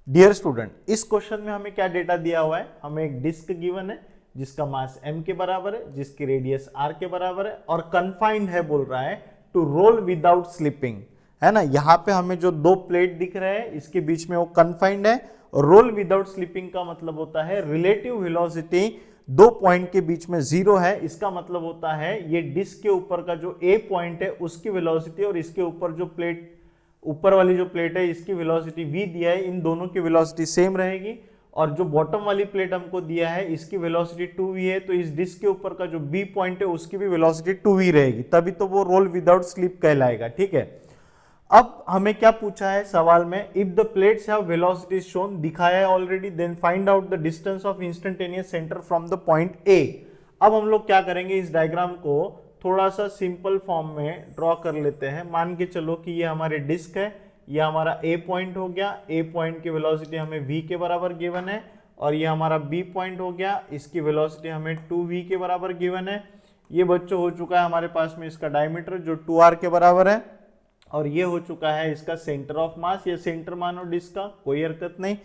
Dear student, इस question में हमें क्या डेटा दिया हुआ है? हमें एक डिस्क गिवन है जिसका मास m के बराबर है, जिसकी रेडियस r के बराबर है और कन्फाइंड है, बोल रहा है टू रोल विदाउट स्लिपिंग, है ना। यहाँ पे हमें जो दो प्लेट दिख रहे हैं इसके बीच में वो कन्फाइंड है। रोल विदाउट स्लिपिंग का मतलब होता है रिलेटिव वेलोसिटी दो पॉइंट के बीच में जीरो है। इसका मतलब होता है ये डिस्क के ऊपर का जो a पॉइंट है उसकी वेलोसिटी और इसके ऊपर जो प्लेट, ऊपर वाली जो प्लेट है इसकी वेलोसिटी v दिया है, इन दोनों की वेलोसिटी सेम रहेगी। और जो बॉटम वाली प्लेट हमको दिया है इसकी वेलोसिटी 2v है, तो इस डिस्क के ऊपर का जो b पॉइंट है उसकी भी वेलोसिटी 2v रहेगी, तभी तो वो रोल विदाउट स्लिप कहलाएगा। ठीक है, अब हमें क्या पूछा है सवाल में? If the plates have velocity shown, दिखाया है already, then find out the distance of instantaneous centre from the point a। अब हम लोग क्या करेंगे, इस डायग्राम को थोड़ा सा सिंपल फॉर्म में ड्रॉ कर लेते हैं। मान के चलो कि ये हमारे डिस्क है, ये हमारा a पॉइंट हो गया, a पॉइंट की वेलोसिटी हमें v के बराबर गिवन है, और ये हमारा b पॉइंट हो गया, इसकी वेलोसिटी हमें 2v के बराबर गिवन है। ये बच्चों हो चुका है हमारे पास में इसका डायमीटर जो 2r के बराबर है, और ये हो चुका है इसका सेंटर ऑफ मास। ये सेंटर मानो डिस्क का, कोई हरकत नहीं।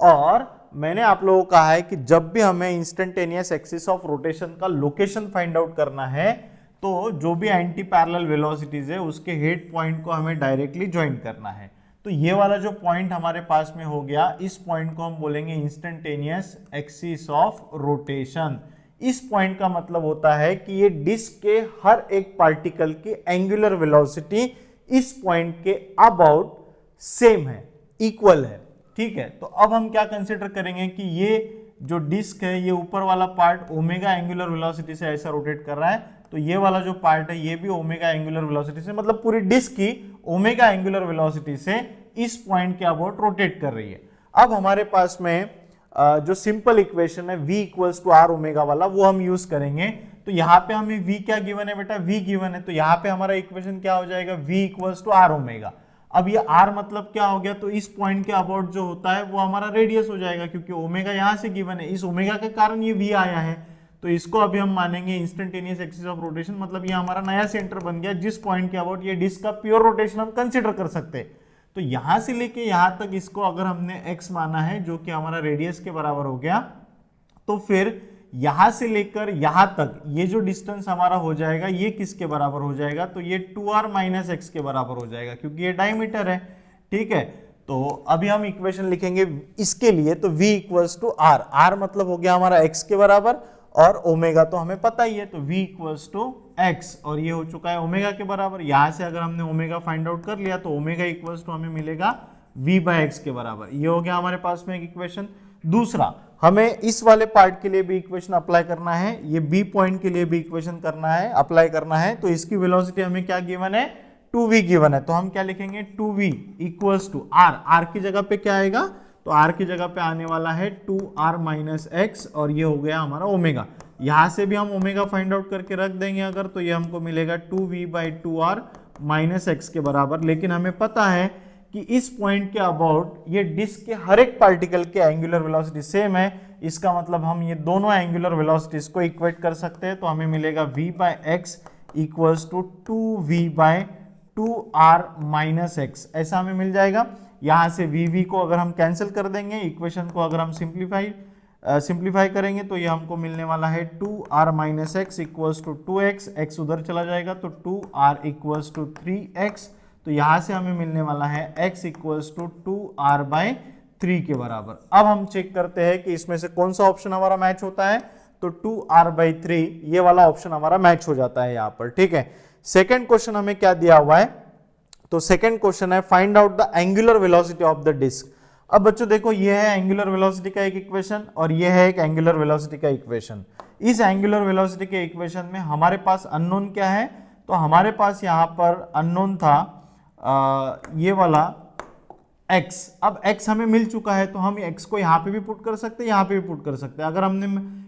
और मैंने आप लोगों को कहा है कि जब भी हमें इंस्टेंटेनियस एक्सिस ऑफ रोटेशन का लोकेशन फाइंड आउट करना है तो जो भी एंटी पैरेलल वेलोसिटीज है उसके हेड पॉइंट को हमें डायरेक्टली ज्वाइन करना है। तो ये वाला जो पॉइंट हमारे पास में हो गया, इस पॉइंट को हम बोलेंगे इंस्टेंटेनियस एक्सिस ऑफ रोटेशन। इस पॉइंट का मतलब होता है कि ये डिस्क के हर एक पार्टिकल की एंगुलर वेलोसिटी इस पॉइंट के अबाउट सेम है, इक्वल है। ठीक है, तो अब हम क्या कंसीडर करेंगे कि ये जो डिस्क है ये ऊपर वाला पार्ट ओमेगा एंगुलर वेलोसिटी से ऐसा रोटेट कर रहा है, तो ये वाला जो पार्ट है ये भी ओमेगा एंगुलर वेलोसिटी से, मतलब पूरी डिस्क की ओमेगा एंगुलर वेलोसिटी से इस पॉइंट के अबाउट रोटेट कर रही है। अब हमारे पास में जो सिंपल इक्वेशन है v equals to R omega वाला, वो हम यूज करेंगे। तो यहाँ पे हमें v क्या गिवन है बेटा? v गिवन है, तो यहाँ पे हमारा इक्वेशन क्या हो जाएगा? v equals to R omega. अब ये r मतलब क्या हो गया? तो इस पॉइंट के अबाउट जो होता है वो हमारा रेडियस हो जाएगा, क्योंकि ओमेगा यहाँ से गिवन है, इस ओमेगा के कारण ये v आया है। तो इसको अभी हम मानेंगे इंस्टेंटेनियस एक्सिस ऑफ रोटेशन, मतलब ये हमारा नया सेंटर बन गया जिस पॉइंट के अबाउट ये डिस्क का प्योर रोटेशन हम कंसिडर कर सकते हैं। तो यहां से लेके यहां तक इसको अगर हमने x माना है जो कि हमारा रेडियस के बराबर हो गया, तो फिर यहां से लेकर यहां तक ये जो डिस्टेंस हमारा हो जाएगा ये किसके बराबर हो जाएगा? तो ये 2r माइनस एक्स के बराबर हो जाएगा, क्योंकि ये डायमीटर है। ठीक है, तो अभी हम इक्वेशन लिखेंगे इसके लिए, तो v equals to r, r मतलब हो गया हमारा x के बराबर, और ओमेगा तो हमें पता ही है, तो v इक्वल्स टू x, और ये हो चुका है ओमेगा के बराबर। यहां से अगर हमने ओमेगा फाइंड आउट कर लिया तो ओमेगा इक्वल्स टू हमें मिलेगा v बाय x के बराबर। ये हो गया हमारे पास में एक इक्वेशन। दूसरा, हमें इस वाले पार्ट के लिए भी इक्वेशन अप्लाई करना है, ये b पॉइंट के लिए भी इक्वेशन करना है, अप्लाई करना है। तो इसकी वेलोसिटी हमें क्या गिवन है? 2v गिवन है, तो हम क्या लिखेंगे? 2v equals to r, r की जगह पे क्या आएगा? तो r की जगह पे आने वाला है 2r माइनस एक्स, और ये हो गया हमारा ओमेगा। यहां से भी हम ओमेगा फाइंड आउट करके रख देंगे अगर, तो ये हमको मिलेगा 2v by 2r minus x के बराबर। लेकिन हमें पता है कि इस पॉइंट के अबाउट ये डिस्क के हर एक पार्टिकल के एंगुलर वेलोसिटी सेम है, इसका मतलब हम ये दोनों एंगुलर वेलोसिटीज को इक्वेट कर सकते हैं। तो हमें मिलेगा v by X equals to 2v by 2r minus X, ऐसा हमें मिल जाएगा। यहां से v को अगर हम कैंसिल कर देंगे, इक्वेशन को अगर हम सिंप्लीफाई करेंगे, तो ये हमको मिलने वाला है 2r minus X equals to 2x, x उधर चला जाएगा तो 2r इक्वल्स टू 3x। तो यहां से हमें मिलने वाला है x equals to 2r bye 3 के बराबर। अब हम चेक करते हैं कि इसमें से कौन सा ऑप्शन हमारा मैच होता है, तो 2r बाई 3 ये वाला ऑप्शन हमारा मैच हो जाता है यहाँ पर। ठीक है, सेकेंड क्वेश्चन हमें क्या दिया हुआ है? तो सेकंड क्वेश्चन है find out the angular velocity of the disc. अब बच्चों देखो, ये है एंगुलर वेलोसिटी का एक इक्वेशन और ये है एक एंगुलर वेलोसिटी का इक्वेशन। इस एंगुलर वेलोसिटी के इक्वेशन में हमारे पास अननोन क्या है? तो हमारे पास यहाँ पर अननोन था ये वाला x। अब x हमें मिल चुका है, तो हम x को यहाँ पे भी पुट कर सकते हैं, यहाँ पे भी पुट कर सकते हैं। अगर हमने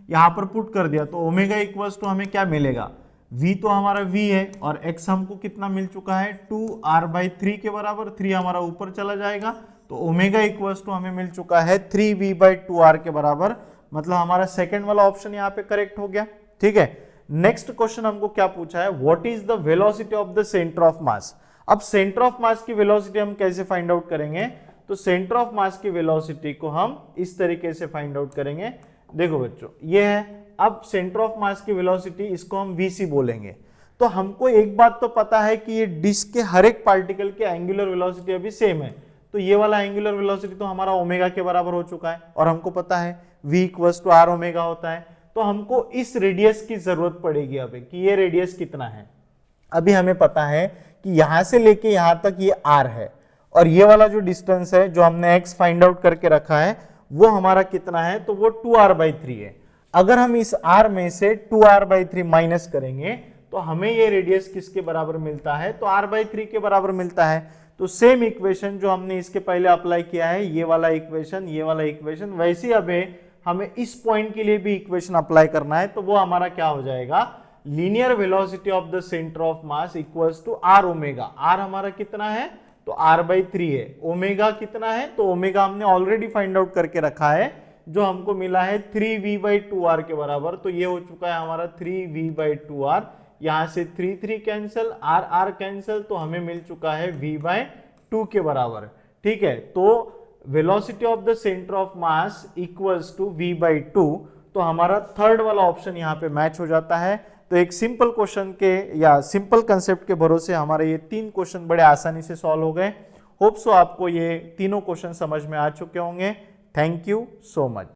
यहाँ पर पुट कर दिया तो ओमेगा इक्वल्स टू हमें क्या मिलेगा? v तो हमारा v है, और x हमको कितना मिल चुका है? 2r बाई 3 के बराबर। 3 हमारा ऊपर चला जाएगा, तो ओमेगा इक्वल्स टू हमें मिल चुका है 3v बाई 2r के बराबर। मतलब हमारा सेकंड वाला ऑप्शन यहाँ पे करेक्ट हो गया। ठीक है, नेक्स्ट क्वेश्चन हमको क्या पूछा है? What is the velocity of the centre of मास। अब सेंटर ऑफ मास की वेलोसिटी हम कैसे फाइंड आउट करेंगे? तो सेंटर ऑफ मास की वेलोसिटी को हम इस तरीके से फाइंड आउट करेंगे। देखो बच्चों, ये है, अब सेंटर ऑफ मास की वेलोसिटी इसको हम वीसी बोलेंगे। तो हमको एक बात तो पता है कि ये डिस्क के हर एक पार्टिकल के एंगुलर वेलोसिटी अभी सेम है, तो ये वाला एंगुलर वेलोसिटी तो हमारा ओमेगा के बराबर हो चुका है, और हमको पता है v equals to R omega होता है। तो हमको इस रेडियस की जरूरत पड़ेगी अभी कि ये रेडियस कितना है। अभी हमें पता है कि यहां से लेके यहां तक ये r है, और ये वाला जो डिस्टेंस है जो हमने x फाइंड आउट करके रखा है वो हमारा कितना है, तो वो 2r/3 है। अगर हम इस r में से 2r/3 माइनस करेंगे तो हमें ये रेडियस किसके बराबर मिलता है, तो r/3 के बराबर मिलता है। तो सेम इक्वेशन जो हमने इसके पहले अप्लाई किया है, ये वाला इक्वेशन, वैसे ही अब हमें इस पॉइंट के लिए भी इक्वेशन अप्लाई करना है। तो वो हमारा क्या हो जाएगा, linear velocity of the centre of mass equals to R omega. R हमारा कितना है, तो r/3 है। ओमेगा कितना है, तो ओमेगा हमने ऑलरेडी फाइंड आउट करके रखा है, जो हमको मिला है 3v/2r के बराबर। तो ये हो चुका है हमारा 3v/2r। यहां से 3 कैंसिल, r कैंसिल, तो हमें मिल चुका है v/2 के बराबर। ठीक है, तो velocity of the centre of mass equals to v/2। तो हमारा थर्ड वाला ऑप्शन यहाँ पे मैच हो जाता है। तो एक सिंपल क्वेश्चन के या सिंपल कंसेप्ट के भरोसे हमारे ये 3 क्वेश्चन बड़े आसानी से सॉल्व हो गए। होप सो आपको ये तीनों क्वेश्चन समझ में आ चुके होंगे। Thank you so much.